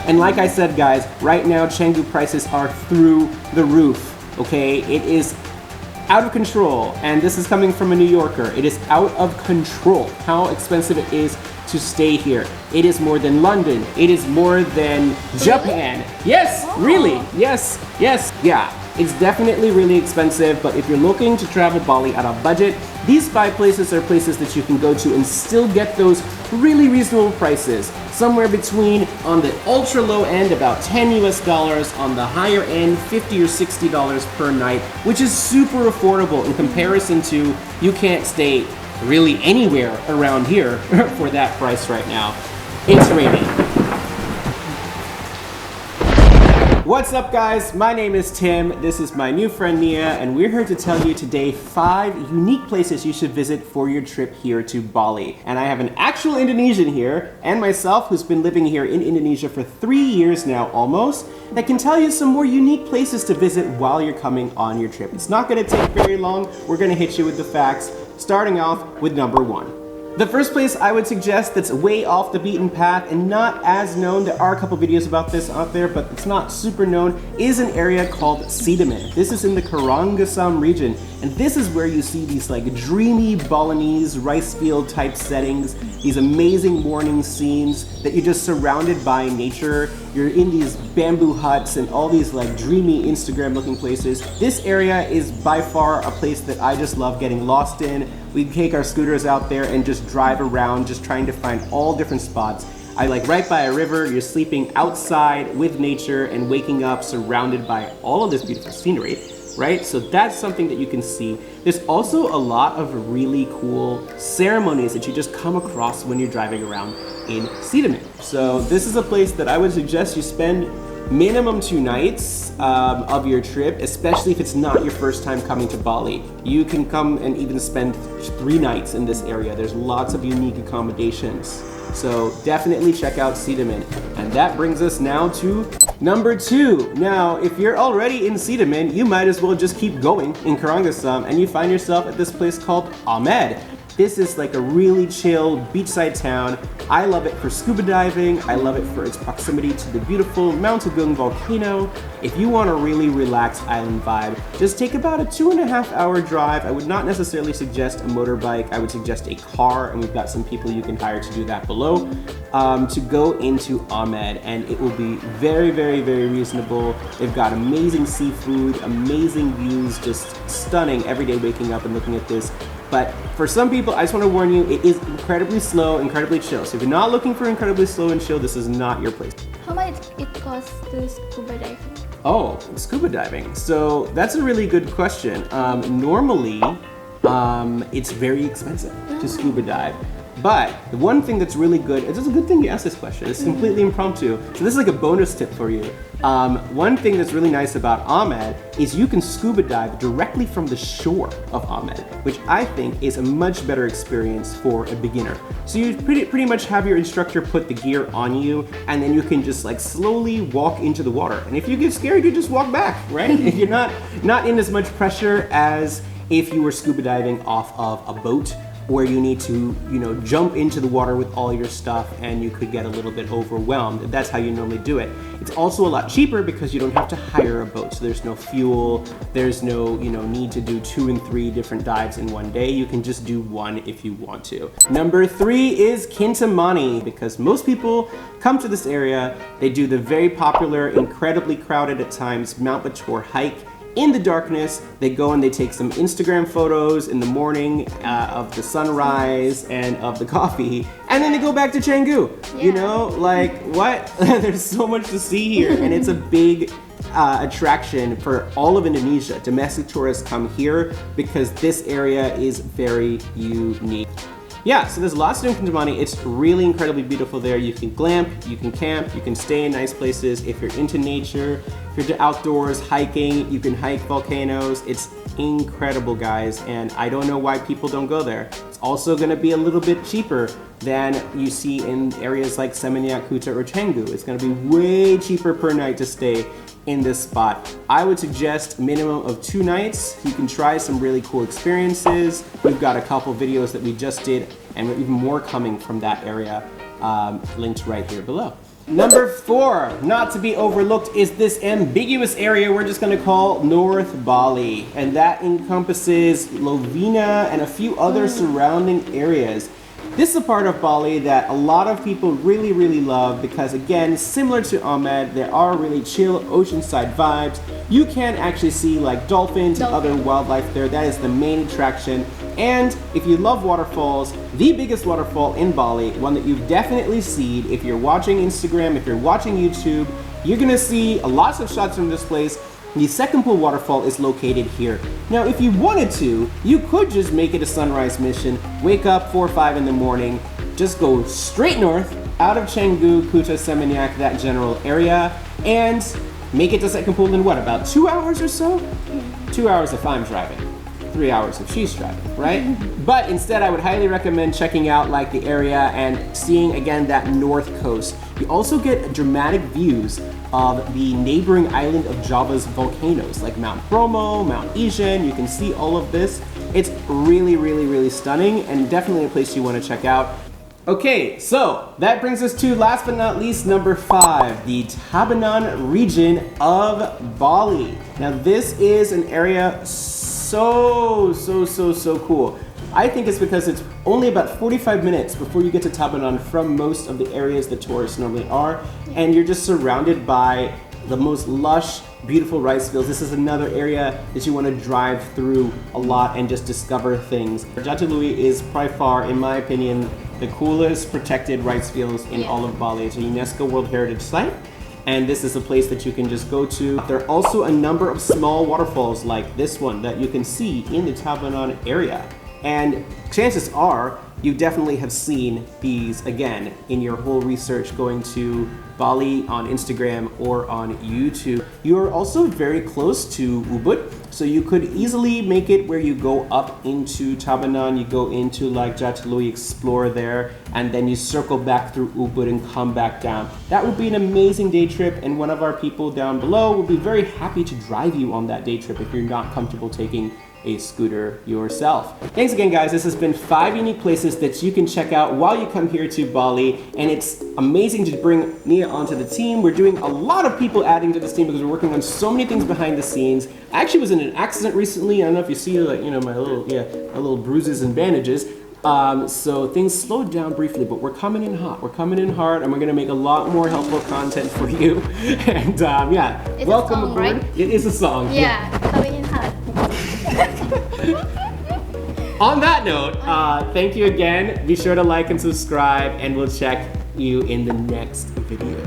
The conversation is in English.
And like I said, guys, right now Canggu prices are through the roof, okay? It is out of control, and this is coming from a New Yorker. It is out of control how expensive it is to stay here. It is more than London. It is more than Japan. Yes, really, yes, yeah. It's definitely really expensive, but if you're looking to travel Bali at a budget, these 5 places are places that you can go to and still get those really reasonable prices. Somewhere between, on the ultra low end, about 10 US dollars, on the higher end, 50 or $60 per night, which is super affordable in comparison to you can't stay really anywhere around here for that price right now. It's raining. What's up, guys? My name is Tim. This is my new friend Nia, and we're here to tell you today 5 unique places you should visit for your trip here to Bali. And I have an actual Indonesian here, and myself, who's been living here in Indonesia for 3 years now almost, that can tell you some more unique places to visit while you're coming on your trip. It's not gonna take very long. We're gonna hit you with the facts, starting off with number 1. The first place I would suggest that's way off the beaten path and not as known, there are a couple videos about this out there, but it's not super known, is an area called Sidemen. This is in the Karangasem region, and this is where you see these like dreamy Balinese rice field type settings, these amazing morning scenes that you're just surrounded by nature. You're in these bamboo huts and all these like dreamy Instagram looking places. This area is by far a place that I just love getting lost in. We take our scooters out there and just drive around, just trying to find all different spots. I like right by a river, you're sleeping outside with nature and waking up surrounded by all of this beautiful scenery, right? So that's something that you can see. There's also a lot of really cool ceremonies that you just come across when you're driving around in Sidemen. So this is a place that I would suggest you spend minimum 2 nights of your trip, especially if it's not your first time coming to Bali. You can come and even spend 3 nights in this area. There's lots of unique accommodations. So definitely check out Sidemen. And that brings us now to number 2. Now, if you're already in Sidemen, you might as well just keep going in Karangasem, and you find yourself at this place called Amed. This is like a really chill beachside town. I love it for scuba diving. I love it for its proximity to the beautiful Mount Agung volcano. If you want a really relaxed island vibe, just take about a 2.5-hour drive. I would not necessarily suggest a motorbike. I would suggest a car, and we've got some people you can hire to do that below, to go into Amed, and it will be very, very, very reasonable. They've got amazing seafood, amazing views, just stunning every day waking up and looking at this. But for some people, I just want to warn you, it is incredibly slow, incredibly chill. So if you're not looking for incredibly slow and chill, this is not your place. How much it costs to scuba diving? Oh, scuba diving. So that's a really good question. Normally, it's very expensive to scuba dive. But the one thing that's really good, it's just a good thing you asked this question. It's completely impromptu. So this is like a bonus tip for you. One thing that's really nice about Amed is you can scuba dive directly from the shore of Amed, which I think is a much better experience for a beginner. So you pretty much have your instructor put the gear on you, and then you can just like slowly walk into the water. And if you get scared, you just walk back, right? You're not in as much pressure as if you were scuba diving off of a boat, where you need to, jump into the water with all your stuff, and you could get a little bit overwhelmed. That's how you normally do it. It's also a lot cheaper because you don't have to hire a boat. So there's no fuel, there's no, need to do 2 and 3 different dives in one day. You can just do 1 if you want to. Number 3 is Kintamani, because most people come to this area. They do the very popular, incredibly crowded at times, Mount Batur hike. In the darkness, they go and they take some Instagram photos in the morning of the sunrise and of the coffee, and then they go back to Canggu. Yeah. Like what? There's so much to see here, and it's a big attraction for all of Indonesia. Domestic tourists come here because this area is very unique. Yeah, so there's lots to do in Kintamani. It's really incredibly beautiful there. You can glamp, you can camp, you can stay in nice places. If you're into nature, if you're into outdoors, hiking, you can hike volcanoes. It's incredible, guys, and I don't know why people don't go there. It's also gonna be a little bit cheaper than you see in areas like Seminyak, Kuta, or Canggu. It's gonna be way cheaper per night to stay in this spot. I would suggest minimum of 2 nights. You can try some really cool experiences. We've got a couple videos that we just did, and even more coming from that area linked right here below. Number 4, not to be overlooked, is this ambiguous area we're just gonna call North Bali. And that encompasses Lovina and a few other surrounding areas. This is a part of Bali that a lot of people really, really love because, again, similar to Amed, there are really chill oceanside vibes. You can actually see like dolphins and other wildlife there. That is the main attraction. And if you love waterfalls, the biggest waterfall in Bali, one that you've definitely seen if you're watching Instagram, if you're watching YouTube, you're gonna see lots of shots from this place. The second pool waterfall is located here. Now, if you wanted to, you could just make it a sunrise mission, wake up 4 or 5 in the morning, just go straight north, out of Canggu, Kuta, Seminyak, that general area, and make it to second pool in what, about 2 hours or so? 2 hours if I'm driving. 3 hours if she's driving, right? But instead, I would highly recommend checking out like the area and seeing again that north coast. You also get dramatic views of the neighboring island of Java's volcanoes, like Mount Bromo, Mount Ijen. You can see all of this. It's really, really, really stunning and definitely a place you want to check out. Okay, so that brings us to, last but not least, number 5, the Tabanan region of Bali. Now this is an area so cool. I think it's because it's only about 45 minutes before you get to Tabanan from most of the areas that tourists normally are, and you're just surrounded by the most lush, beautiful rice fields. This is another area that you want to drive through a lot and just discover things. Jatiluwih is by far, in my opinion, the coolest protected rice fields in all of Bali. It's a UNESCO World Heritage Site. And this is a place that you can just go to. There are also a number of small waterfalls like this one that you can see in the Tabanan area. And chances are you definitely have seen these again in your whole research going to Bali on Instagram or on YouTube. You're also very close to Ubud, so you could easily make it where you go up into Tabanan, you go into like Jatiluwih, explore there, and then you circle back through Ubud and come back down. That would be an amazing day trip, and one of our people down below would be very happy to drive you on that day trip if you're not comfortable taking a scooter yourself. Thanks again, guys. This has been 5 unique places that you can check out while you come here to Bali, and it's amazing to bring Nia onto the team. We're doing a lot of people adding to this team because we're working on so many things behind the scenes. I actually was in an accident recently. I don't know if you see, like, you know, my little bruises and bandages. So things slowed down briefly, but we're coming in hot. We're coming in hard, and we're gonna make a lot more helpful content for you. And yeah, it's welcome a song, aboard. right? It is a song. Yeah, coming in hot. On that note, thank you again. Be sure to like and subscribe, and we'll check you in the next video.